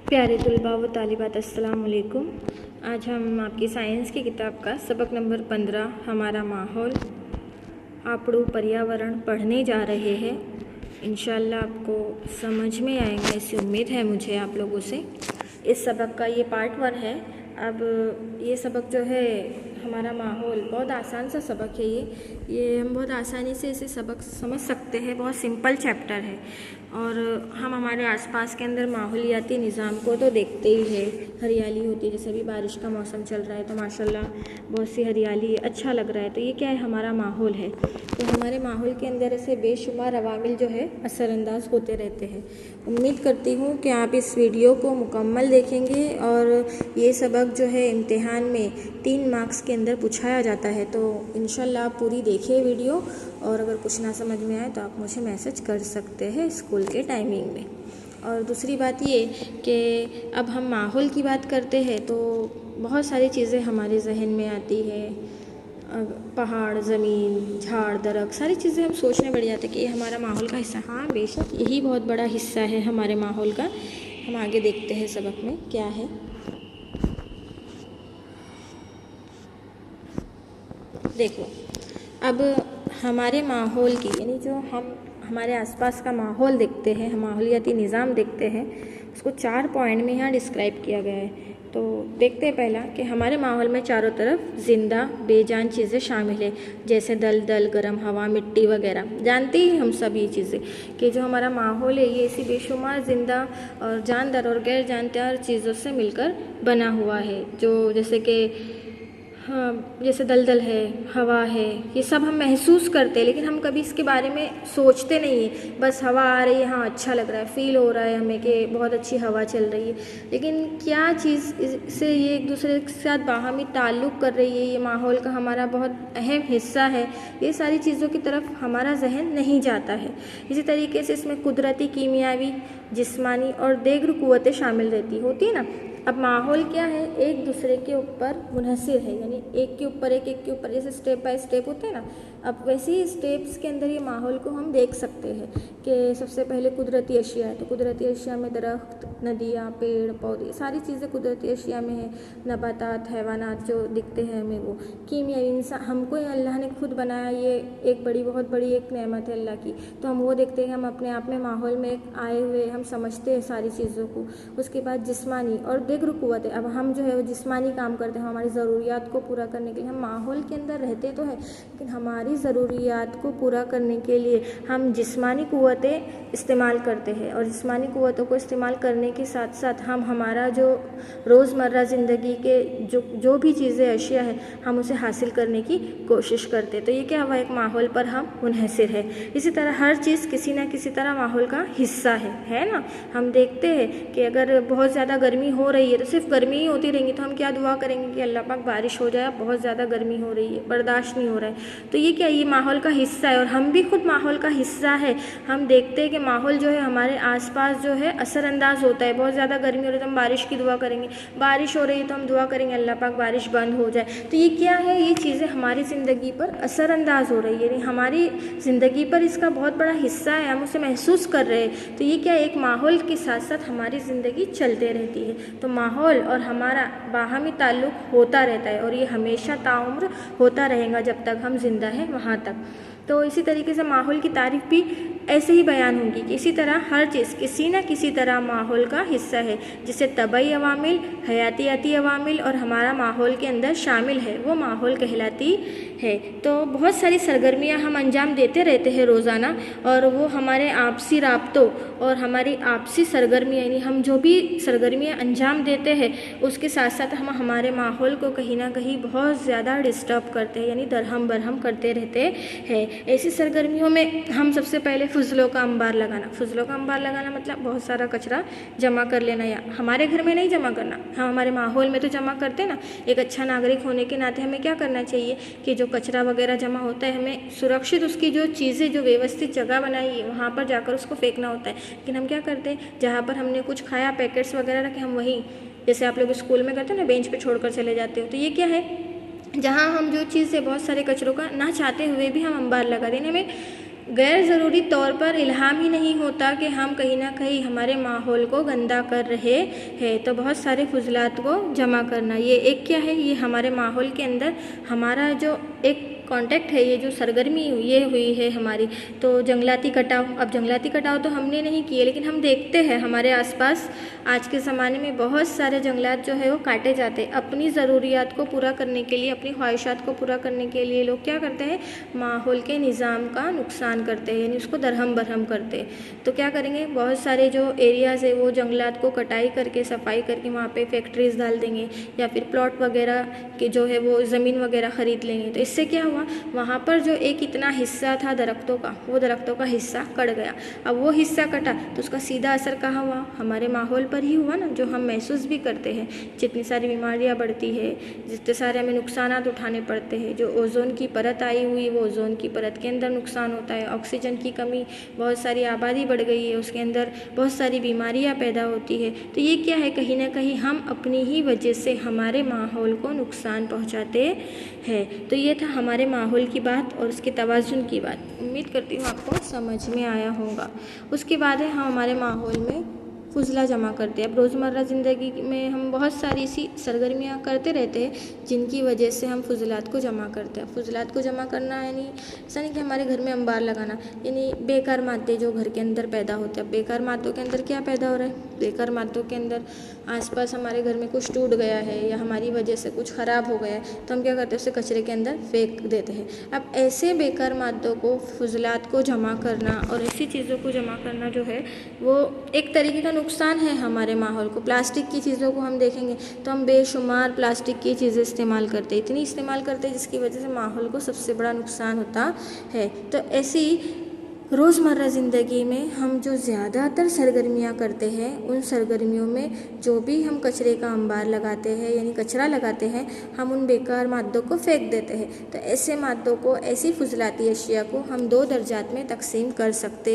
प्यारे तलबा व तालिबात अस्सलाम वालेकुम। आज हम आपकी साइंस की किताब का सबक नंबर 15 हमारा माहौल आपड़ू पर्यावरण पढ़ने जा रहे हैं। इंशाल्लाह आपको समझ में आएगा, ऐसी उम्मीद है मुझे आप लोगों से। इस सबक का ये पार्ट 1 है। अब ये सबक जो है हमारा माहौल, बहुत आसान सा सबक है ये हम बहुत आसानी से इसे सबक समझ सकते हैं। बहुत सिंपल चैप्टर है और हम हमारे आसपास के अंदर माहौलियाती निज़ाम को तो देखते ही है। हरियाली होती है, जैसे अभी बारिश का मौसम चल रहा है तो माशाल्लाह बहुत सी हरियाली, अच्छा लग रहा है। तो ये क्या है, हमारा माहौल है। तो हमारे माहौल के अंदर ऐसे बेशुमार अवामिल जो है असरअंदाज होते रहते हैं। उम्मीद करती हूँ कि आप इस वीडियो को मुकम्मल देखेंगे और ये सबक जो है इम्तिहान में 3 मार्क्स के अंदर पूछाया जाता है। तो इंशाल्लाह आप पूरी देखिए वीडियो, और अगर कुछ ना समझ में आए तो आप मुझे मैसेज कर सकते हैं स्कूल के टाइमिंग में। और दूसरी बात ये कि अब हम माहौल की बात करते हैं तो बहुत सारी चीज़ें हमारे जहन में आती है। पहाड़, ज़मीन, झाड़, दरख्त, सारी चीज़ें हम सोचने बढ़ जाते हैं कि ये हमारा माहौल का हिस्सा। हाँ बेशक यही बहुत बड़ा हिस्सा है हमारे माहौल का। हम आगे देखते हैं सबक में क्या है। देखो, अब हमारे माहौल की, यानी जो हम हमारे आसपास का माहौल देखते हैं, हम माहौलियाती निज़ाम देखते हैं, उसको 4 पॉइंट में यहाँ डिस्क्राइब किया गया है। तो देखते हैं पहला कि हमारे माहौल में चारों तरफ ज़िंदा बेजान चीज़ें शामिल है, जैसे दलदल, गर्म हवा, मिट्टी वगैरह। जानते ही हम सब ये चीज़ें कि जो हमारा माहौल है ये ऐसी बेशुमार ज़िंदा और जानदार और गैर जानदार चीज़ों से मिलकर बना हुआ है। जो जैसे कि हाँ, जैसे दलदल है, हवा है, ये सब हम महसूस करते हैं, लेकिन हम कभी इसके बारे में सोचते नहीं हैं। बस हवा आ रही है, हाँ अच्छा लग रहा है, फील हो रहा है हमें कि बहुत अच्छी हवा चल रही है, लेकिन क्या चीज़ इससे ये एक दूसरे के साथ बाहमी ताल्लुक़ कर रही है, ये माहौल का हमारा बहुत अहम हिस्सा है, ये सारी चीज़ों की तरफ हमारा जहन नहीं जाता है। इसी तरीके से इसमें कुदरती, कीमियावी, जिस्मानी और दीगर क़ुव्वतें शामिल रहती होती है ना। अब माहौल क्या है, एक दूसरे के ऊपर मुनहसिर है, यानी एक के ऊपर एक के ऊपर, जैसे स्टेप बाय स्टेप होते हैं ना। अब वैसे ही स्टेप्स के अंदर ये माहौल को हम देख सकते हैं कि सबसे पहले कुदरती अशिया है। तो कुदरती अशिया में दरख्त, नदियाँ, पेड़ पौधे, सारी चीज़ें कुदरती अशिया में है। नबातात, हैवानात जो दिखते हैं हमें वो। कीमिया, इंसान हमको अल्लाह ने खुद बनाया, ये एक बहुत बड़ी एक नेमत है अल्लाह की। तो हम वो देखते हैं, हम अपने आप में माहौल में आए हुए हम समझते हैं सारी चीज़ों को। उसके बाद जिस्मानी और दीगर क़ुव्वतें। अब हम जो है वो जिस्मानी काम करते हैं, हमारी ज़रूरियात को पूरा करने के लिए। हम माहौल के अंदर रहते तो है, लेकिन हमारी ज़रूरियात को पूरा करने के लिए हम जिस्मानी क़ुव्वतें इस्तेमाल करते हैं। और जिस्मानी क़ुव्वतों को इस्तेमाल करने के साथ साथ हम हमारा जो रोज़मर्रा ज़िंदगी के जो भी चीज़ें, अशिया है, हम उसे हासिल करने की कोशिश करते हैं। तो ये क्या हुआ, एक माहौल पर हम मुनहसिर है। इसी तरह हर चीज़ किसी न किसी तरह माहौल का हिस्सा है ना। हम देखते हैं कि अगर बहुत ज़्यादा गर्मी हो रही है तो सिर्फ गर्मी ही होती रहेंगी, तो हम क्या दुआ करेंगे कि अल्लाह पाक बारिश हो जाए, बहुत ज़्यादा गर्मी हो रही है, बर्दाश्त नहीं हो रहा है। तो ये क्या, ये माहौल का हिस्सा है और हम भी खुद माहौल का हिस्सा है। हम देखते हैं कि माहौल जो है हमारे आसपास जो है असरअंदाज होता है। बहुत ज़्यादा गर्मी हो रही है तो हम बारिश की दुआ करेंगे, बारिश हो रही है तो हम दुआ करेंगे अल्लाह पाक बारिश बंद हो जाए। तो ये क्या है, ये चीज़ें हमारी ज़िंदगी पर असरअंदाज हो रही है, यानी हमारी ज़िंदगी पर इसका बहुत बड़ा हिस्सा है, हम उसे महसूस कर रहे हैं। तो ये क्या, एक माहौल के साथ साथ हमारी ज़िंदगी चलते रहती है। तो माहौल और हमारा बाहमी ताल्लुक़ होता रहता है और ये हमेशा ताउम्र होता रहेगा जब तक हम जिंदा हैं वहाँ तक। तो इसी तरीके से माहौल की तारीफ़ भी ऐसे ही बयान होगी कि इसी तरह हर चीज़ किसी न किसी तरह माहौल का हिस्सा है, जिससे तबई अवामिल, हयातियाती अवामिल और हमारा माहौल के अंदर शामिल है, वो माहौल कहलाती है। तो बहुत सारी सरगर्मियाँ हम अंजाम देते रहते हैं रोज़ाना, और वो हमारे आपसी राब्तों और हमारी आपसी सरगर्मियाँ, यानी हम जो भी सरगर्मियाँ अंजाम देते हैं उसके साथ साथ हम हमारे माहौल को कहीं ना कहीं बहुत ज़्यादा डिस्टर्ब करते हैं, यानी दरहम बरहम करते रहते हैं। ऐसी सरगर्मियों में हम सबसे पहले फजलों का अंबार लगाना। फजलों का अंबार लगाना मतलब बहुत सारा कचरा जमा कर लेना, या हमारे घर में नहीं जमा करना, हम हमारे माहौल में तो जमा करते हैं ना। एक अच्छा नागरिक होने के नाते हमें क्या करना चाहिए कि जो कचरा वगैरह जमा होता है हमें सुरक्षित उसकी जो चीज़ें, जो व्यवस्थित जगह बनाई है वहाँ पर जाकर उसको फेंकना होता है। लेकिन हम क्या करते हैं, जहाँ पर हमने कुछ खाया, पैकेट्स वगैरह रखे, हम वहीं, जैसे आप लोग स्कूल में करते हैं ना, बेंच पर छोड़कर चले जाते हो। तो ये क्या है, जहाँ हम जो चीज़ है बहुत सारे कचरों का ना चाहते हुए भी हम अंबार लगा दें, हमें गैर ज़रूरी तौर पर इल्हाम ही नहीं होता कि हम कहीं ना कहीं हमारे माहौल को गंदा कर रहे हैं। तो बहुत सारे फुजलात को जमा करना, ये एक क्या है, ये हमारे माहौल के अंदर हमारा जो एक कांटेक्ट है, ये जो सरगर्मी ये हुई है हमारी। तो जंगलाती कटाव, अब जंगलाती कटाव तो हमने नहीं किए, लेकिन हम देखते हैं हमारे आसपास आज के ज़माने में बहुत सारे जंगलात जो है वो काटे जाते हैं। अपनी ज़रूरियात को पूरा करने के लिए, अपनी ख्वाहिशात को पूरा करने के लिए लोग क्या करते हैं, माहौल के निज़ाम का नुकसान करते हैं, यानी उसको दरहम बरहम करते हैं। तो क्या करेंगे, बहुत सारे जो एरियाज़ है वो जंगलात को कटाई करके, सफाई करके वहाँ पे फैक्ट्रीज़ डाल देंगे, या फिर प्लॉट वगैरह के जो है वो ज़मीन वगैरह ख़रीद लेंगे। तो इससे क्या हुआ, वहाँ पर जो एक इतना हिस्सा था दरख्तों का, वो दरख्तों का हिस्सा कट गया। अब वो हिस्सा कटा तो उसका सीधा असर कहाँ हुआ, हमारे माहौल पर ही हुआ ना, जो हम महसूस भी करते हैं। जितनी सारी बीमारियाँ बढ़ती है, जितने सारे हमें नुकसान उठाने पड़ते हैं, जो ओजोन की परत आई हुई, वो ओजोन की परत के अंदर नुकसान होता है, ऑक्सीजन की कमी, बहुत सारी आबादी बढ़ गई है, उसके अंदर बहुत सारी बीमारियाँ पैदा होती है। तो ये क्या है, कहीं ना कहीं हम अपनी ही वजह से हमारे माहौल को नुकसान पहुँचाते हैं। तो ये था हमारे माहौल की बात और उसके तवाज़ुन की बात। उम्मीद करती हूँ आपको समझ में आया होगा। उसके बाद है हम हमारे माहौल में फुजला जमा करते हैं। अब रोज़मर्रा ज़िंदगी में हम बहुत सारी ऐसी सरगर्मियाँ करते रहते हैं जिनकी वजह से हम फुजलात को जमा करते हैं। फुजलात को जमा करना यानी ऐसा नहीं कि हमारे घर में अंबार लगाना, यानी बेकार मादे जो घर के अंदर पैदा होते हैं। बेकार मादों के अंदर क्या पैदा हो रहा है, बेकार मादों के अंदर आसपास हमारे घर में कुछ टूट गया है या हमारी वजह से कुछ ख़राब हो गया है, तो हम क्या करते हैं, उसे कचरे के अंदर फेंक देते हैं। अब ऐसे बेकार मादों को, फुजलात को जमा करना और ऐसी चीज़ों को जमा करना जो है वो एक तरीके का नुकसान है हमारे माहौल को। प्लास्टिक की चीज़ों को हम देखेंगे तो हम बेशुमार प्लास्टिक की चीज़ें इस्तेमाल करते हैं, इतनी इस्तेमाल करते हैं जिसकी वजह से माहौल को सबसे बड़ा नुकसान होता है। तो ऐसी रोज़मर्रा ज़िंदगी में हम जो ज़्यादातर सरगर्मियाँ करते हैं, उन सरगर्मियों में जो भी हम कचरे का अंबार लगाते हैं यानी कचरा लगाते हैं, हम उन बेकार मादों को फेंक देते हैं। तो ऐसे मादों को, ऐसी फुजलाती अशिया को हम 2 दर्जात में तकसीम कर सकते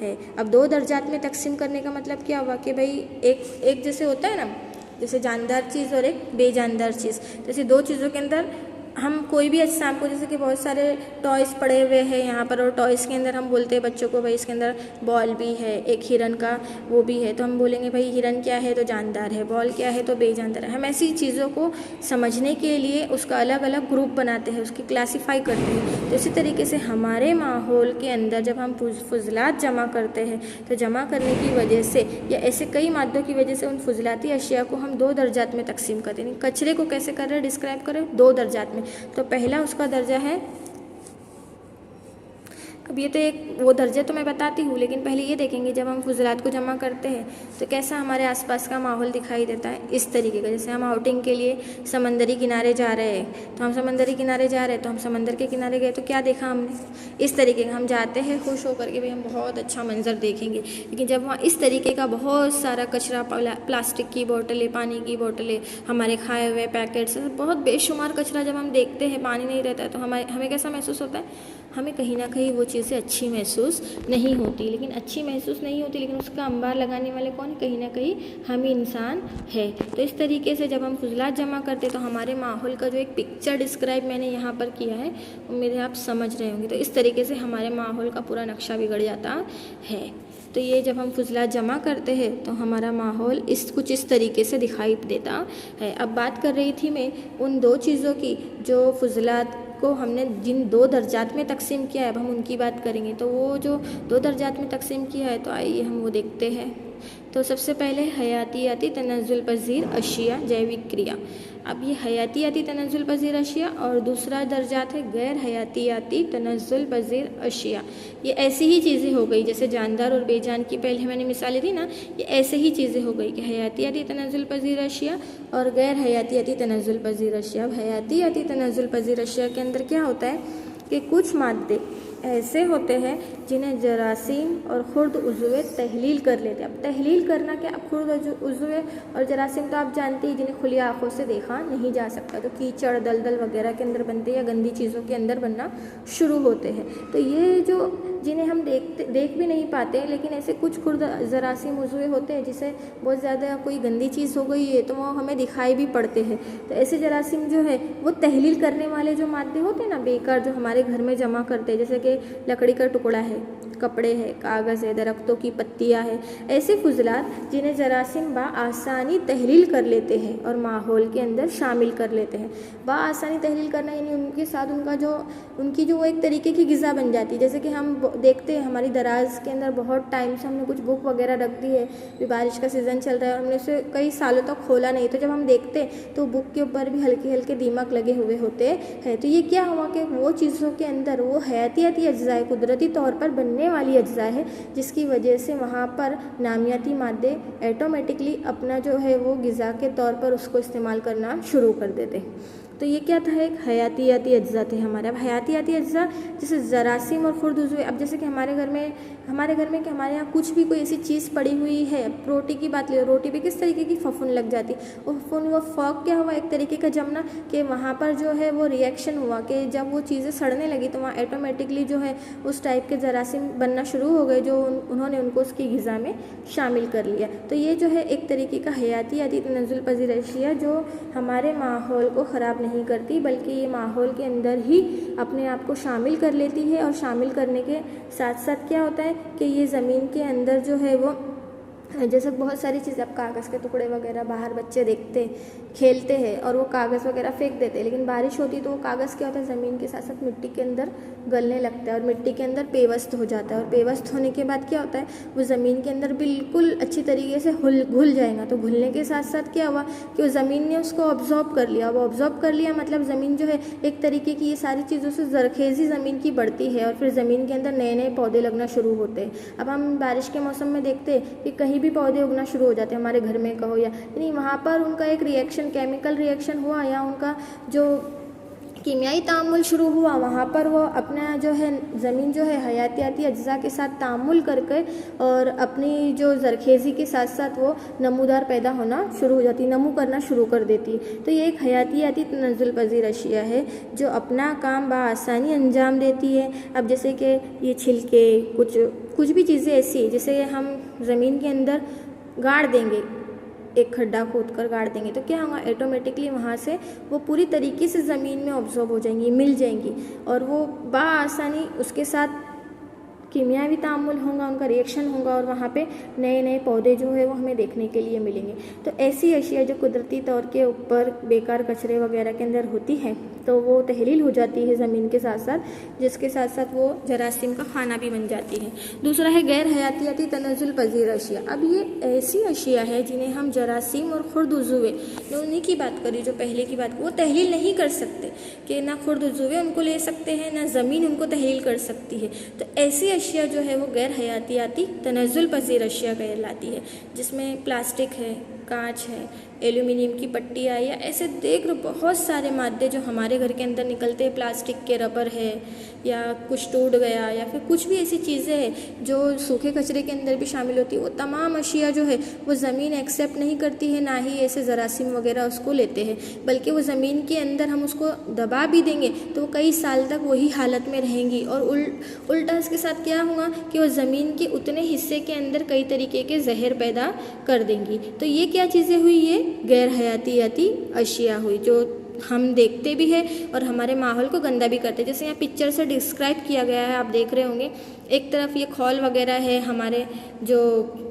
हैं। अब 2 दर्जात में तकसीम करने का मतलब क्या हुआ कि भाई एक जैसे होता है ना, जैसे जानदार चीज़ और एक बेजानदार चीज़, जैसे 2 चीज़ों के अंदर हम कोई भी अजसाम को, जैसे कि बहुत सारे टॉयज़ पड़े हुए हैं यहाँ पर, और टॉयज़ के अंदर हम बोलते हैं बच्चों को भाई इसके अंदर बॉल भी है, एक हिरन का वो भी है, तो हम बोलेंगे भाई हिरन क्या है तो जानदार है, बॉल क्या है तो बेजानदार है। हम ऐसी चीज़ों को समझने के लिए उसका अलग अलग ग्रुप बनाते हैं, उसकी क्लासीफाई करते हैं। तो इसी तरीके से हमारे माहौल के अंदर जब हम फुजलात जमा करते हैं, तो जमा करने की वजह से या ऐसे कई मादों की वजह से उन फुजलाती अशिया को हम 2 दर्जात में तकसीम करते हैं। कचरे को कैसे कर रहे हैं, डिस्क्राइब करें 2 दर्जात में। तो पहला उसका दर्जा है, अब ये तो एक वो दर्जे तो मैं बताती हूँ, लेकिन पहले ये देखेंगे जब हम फुजलात को जमा करते हैं तो कैसा हमारे आसपास का माहौल दिखाई देता है। इस तरीके का, जैसे हम आउटिंग के लिए समंदरी किनारे जा रहे हैं, तो हम समंदरी किनारे जा रहे हैं तो हम समंदर के किनारे गए तो क्या देखा हमने, इस तरीके का हम जाते हैं खुश होकर के भाई हम बहुत अच्छा मंजर देखेंगे, लेकिन जब वहाँ इस तरीके का बहुत सारा कचरा, प्लास्टिक की बोतलें, पानी की बोतलें, हमारे खाए हुए पैकेट्स, बहुत बेशुमार कचरा जब हम देखते हैं, पानी नहीं रहता है, तो हमें कैसा महसूस होता है, हमें कहीं ना कहीं वो चीज़ें अच्छी महसूस नहीं होती। लेकिन अच्छी महसूस नहीं होती, लेकिन उसका अंबार लगाने वाले कौन, कहीं ना कहीं हम ही इंसान है। तो इस तरीके से जब हम फुजलात जमा करते तो हमारे माहौल का जो एक पिक्चर डिस्क्राइब मैंने यहाँ पर किया है मेरे आप समझ रहे होंगे। तो इस तरीके से हमारे माहौल का पूरा नक्शा बिगड़ जाता है। तो ये जब हम फुजलात जमा करते हैं तो हमारा माहौल कुछ इस तरीके से दिखाई देता है। अब बात कर रही थी मैं उन 2 चीज़ों की जो फुजलात को हमने जिन 2 दर्जात में तकसीम किया है, अब हम उनकी बात करेंगे। तो वो जो 2 दर्जात में तकसीम किया है, तो आइए हम वो देखते हैं। तो सबसे पहले हयातियाती तनज़्ज़ुल पज़ीर अशिया, जैविक क्रिया। अब ये हयातियाती तनज़्ज़ुल पज़ीर अशिया और दूसरा दर्जात है गैर हयातियाती तनज़्ज़ुल पज़ीर अशिया। ये ऐसी ही चीज़ें हो गई जैसे जानदार और बेजान की पहले मैंने मिसालें दी ना, ये ऐसे ही चीज़ें हो गई कि हयातियाती तनज़्ज़ुल पज़ीर अशिया और गैर हयातियाती तनज़्ज़ुल पज़ीर अशिया। अब हयातियाती तनज़्ज़ुल पज़ीर अशिया के अंदर क्या होता है कि कुछ मादे ऐसे होते हैं जिन्हें जरासीम और खुर्द उज़्वे तहलील कर लेते हैं। अब तहलील करना क्या, अब खुर्द उज़्वे और जरासीम तो आप जानते हैं जिन्हें खुली आँखों से देखा नहीं जा सकता, तो कीचड़, दलदल वगैरह के अंदर बनते हैं या गंदी चीज़ों के अंदर बनना शुरू होते हैं। तो ये जो जिन्हें हम देख भी नहीं पाते, लेकिन ऐसे कुछ खुर्द जरासीम उज़्वे होते हैं जिसे बहुत ज़्यादा कोई गंदी चीज़ हो गई है तो वो हमें दिखाई भी पड़ते हैं। तो ऐसे जरासीम जो है वो तहलील करने वाले जो मादे होते हैं ना बेकार, जो हमारे घर में जमा करते हैं, जैसे कि जैसे लकड़ी का टुकड़ा है, कपड़े हैं, कागज़ है, दरख्तों की पत्तियां है, ऐसे फुजलात जिन्हें जरासीम बआसानी तहलील कर लेते हैं और माहौल के अंदर शामिल कर लेते हैं। बआसानी तहलील करना यानी उनके साथ उनकी जो वो एक तरीके की ग़िज़ा बन जाती है। जैसे कि हम देखते हैं हमारी दराज के अंदर बहुत टाइम से हमने कुछ बुक वगैरह रख दी है, अभी बारिश का सीज़न चल रहा है और हमने उसे कई सालों तक खोला नहीं, तो जब हम देखते तो बुक के ऊपर भी हल्के हल्के दीमक लगे हुए होते हैं। तो ये क्या हुआ कि वो चीज़ों के अंदर वो हयातियाती अज्जा है, कुदरती तौर पर बनने वाली अज्जा है, जिसकी वजह से वहाँ पर नामियाती मादे ऐटोमेटिकली अपना जो है वो ग़िज़ा के तौर पर उसको इस्तेमाल करना शुरू कर देते। तो ये क्या था, एक हयातियाती अज्जा थे हमारे। अब हयातियाती अज्जा जैसे जरासीम और खुर्द उज़्वे, अब जैसे कि हमारे घर में कि हमारे यहाँ कुछ भी कोई ऐसी चीज़ पड़ी हुई है, रोटी की बात ले, रोटी पे किस तरीके की फफूंद लग जाती, वो फफूंद वो फॉग क्या हुआ, एक तरीके का जमना, कि वहाँ पर जो है वो रिएक्शन हुआ कि जब वो चीज़ें सड़ने लगी तो वहाँ ऑटोमेटिकली जो है उस टाइप के जरासीम बनना शुरू हो गए, जो उन्होंने उनको उसकी ग़िज़ा में शामिल कर लिया। तो ये जो है एक तरीके का हयातियाती तनज़्ज़ुल पज़ीर अशिया जो हमारे माहौल को ख़राब नहीं करती, बल्कि ये माहौल के अंदर ही अपने आप को शामिल कर लेती है। और शामिल करने के साथ साथ क्या होता है कि ये ज़मीन के अंदर जो है वो जैसे बहुत सारी चीज़ें, अब कागज़ के टुकड़े वगैरह बाहर बच्चे देखते खेलते हैं और वो कागज़ वगैरह फेंक देते हैं, लेकिन बारिश होती तो वो कागज़ क्या होता है, ज़मीन के साथ साथ मिट्टी के अंदर गलने लगता है और मिट्टी के अंदर पेवस्त हो जाता है। और पेवस्त होने के बाद क्या होता है, वो ज़मीन के अंदर बिल्कुल अच्छी तरीके से घुल जाएगा। तो घुलने के साथ साथ क्या हुआ कि वो ज़मीन ने उसको ऑब्जॉर्ब कर लिया। वो ऑब्जॉर्ब कर लिया मतलब ज़मीन जो है एक तरीके की ये सारी चीज़ों से ज़रखेज़ी ज़मीन की बढ़ती है और फिर ज़मीन के अंदर नए नए पौधे लगना शुरू होते हैं। अब हम बारिश के मौसम में देखते हैं कि कहीं भी पौधे उगना शुरू हो जाते हैं, हमारे घर में कहो या नहीं, वहाँ पर उनका एक रिएक्शन, केमिकल रिएक्शन हुआ या उनका जो कीमियाई तामुल शुरू हुआ, वहाँ पर वो अपना जो है ज़मीन जो है हयातियाती अज्जा के साथ तामुल करके और अपनी जो ज़रखेज़ी के साथ साथ वो नमूदार पैदा होना शुरू हो जाती, नमू करना शुरू कर देती। तो ये एक हयातियाती तनज़्ज़ुल पज़ीर अशिया है जो अपना काम बआसानी अंजाम देती है। अब जैसे कि ये छिलके, कुछ भी चीज़ें ऐसी जैसे हम ज़मीन के अंदर गाड़ देंगे, एक खड्डा खोद कर गाड़ देंगे तो क्या होगा, ऑटोमेटिकली वहाँ से वो पूरी तरीके से ज़मीन में ऑब्जॉर्ब हो जाएंगी, मिल जाएंगी और वो बआसानी उसके साथ कीमियावी तामुल होगा, उनका रिएक्शन होगा और वहाँ पे नए नए पौधे जो है वो हमें देखने के लिए मिलेंगे। तो ऐसी अशिया जो कुदरती तौर के ऊपर बेकार कचरे वगैरह के अंदर होती है तो वो तहलील हो जाती है ज़मीन के साथ साथ, जिसके साथ साथ वो जरासीम का खाना भी बन जाती है। दूसरा है गैर हयातियाती तनज़्ज़ुल पज़ीर अशिया। अब ये ऐसी अशिया है जिन्हें हम जरासीम और खुर्द उज़्वे, मैं उन्हीं की बात करी जो पहले की बात, वो तहलील नहीं कर सकते कि ना खुर्द उज़्वे उनको ले सकते हैं ना ज़मीन उनको तहलील कर सकती है। तो ऐसी अशिया जो है वो गैर हयातियाती तनज़्ज़ुल पज़ीर अशिया कहलाती है, जिसमें प्लास्टिक है, कांच है, एल्यूमिनियम की पट्टियाँ या ऐसे देख लो बहुत सारे मादे जो हमारे घर के अंदर निकलते हैं, प्लास्टिक के रबर है या कुछ टूट गया या फिर कुछ भी ऐसी चीज़ें हैं जो सूखे कचरे के अंदर भी शामिल होती है, वो तमाम अशिया जो है वो ज़मीन एक्सेप्ट नहीं करती है, ना ही ऐसे जरासीम वगैरह उसको लेते हैं, बल्कि वो ज़मीन के अंदर हम उसको दबा भी देंगे तो वो कई साल तक वही हालत में रहेंगी। और उल्टा इसके साथ क्या होगा कि वो ज़मीन के उतने हिस्से के अंदर कई तरीके के जहर पैदा कर देंगी। तो ये क्या चीज़ें हुई, ये गैर हयातियाती अशिया हुई जो हम देखते भी हैं और हमारे माहौल को गंदा भी करते हैं। जैसे यहाँ पिक्चर से डिस्क्राइब किया गया है, आप देख रहे होंगे, एक तरफ ये खौल वगैरह है, हमारे जो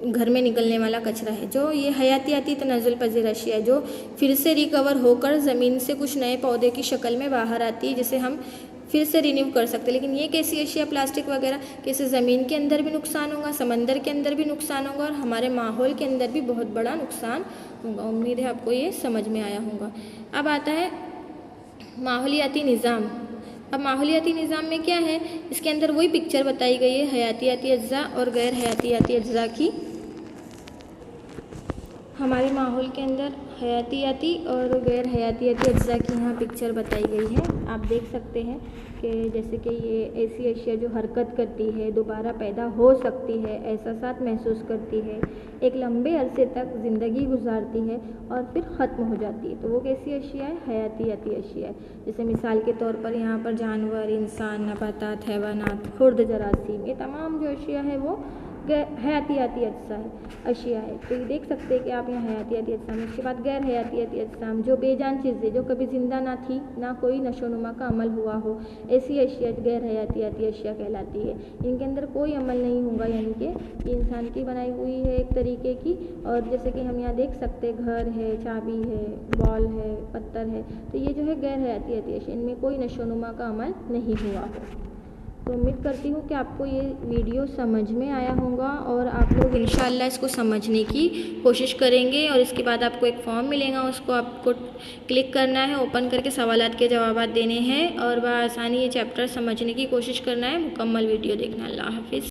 घर में निकलने वाला कचरा है, जो ये हयातियाती तनज़्ज़ुल पज़ीर अशिया है जो फिर से रिकवर होकर ज़मीन से कुछ नए पौधे की शक्ल में बाहर आती है, जिसे हम फिर से रिन्यू कर सकते हैं। लेकिन ये कैसी अशिया, प्लास्टिक वगैरह, कैसे ज़मीन के अंदर भी नुकसान होगा, समंदर के अंदर भी नुकसान होगा और हमारे माहौल के अंदर भी बहुत बड़ा नुकसान होगा। उम्मीद है आपको ये समझ में आया होगा। अब आता है माहौलियाती निज़ाम। अब माहौलियाती निज़ाम में क्या है, इसके अंदर वही पिक्चर बताई गई है हयातियाती अज्जा और गैर हयातियाती अज्जा की। हमारे माहौल के अंदर हयातियाती और गैर हयातियाती अज्जा की यहाँ पिक्चर बताई गई है। आप देख सकते हैं कि जैसे कि ये ऐसी अशिया जो हरकत करती है, दोबारा पैदा हो सकती है, एहसासात महसूस करती है, एक लंबे अरसे तक ज़िंदगी गुजारती है और फिर ख़त्म हो जाती है, तो वो कैसी अशिया है, हयातियाती अशिया है। जैसे मिसाल के तौर पर यहाँ पर जानवर, इंसान, नबातात, हैवानात, खुर्द, जरासीम, ये तमाम जो अशिया है वो हयातियाती अशिया है। तो ये देख सकते हैं कि आप यहाँ हयातियाती अजसाम, उसके बाद गैर हयातियाती अजसाम जो बेजान चीज़ें जो कभी ज़िंदा ना थी, ना कोई नशोनुमा का अमल हुआ हो, ऐसी अशिया गैर हयातियाती अशिया कहलाती है। इनके अंदर कोई अमल नहीं होगा, यानी कि इंसान की बनाई हुई है एक तरीके की। और जैसे कि हम यहाँ देख सकते हैं घर है, चाबी है, बॉल है, पत्थर है, तो ये जो है गैर हयातियाती अशिया, इनमें कोई नशोनुमा का अमल नहीं हुआ हो। तो उम्मीद करती हूँ कि आपको ये वीडियो समझ में आया होगा और आप लोग इंशाल्लाह इसको समझने की कोशिश करेंगे। और इसके बाद आपको एक फॉर्म मिलेगा, उसको आपको क्लिक करना है, ओपन करके सवालात के जवाब देने हैं और बआसानी ये चैप्टर समझने की कोशिश करना है। मुकम्मल वीडियो देखना। अल्लाह हाफिज़।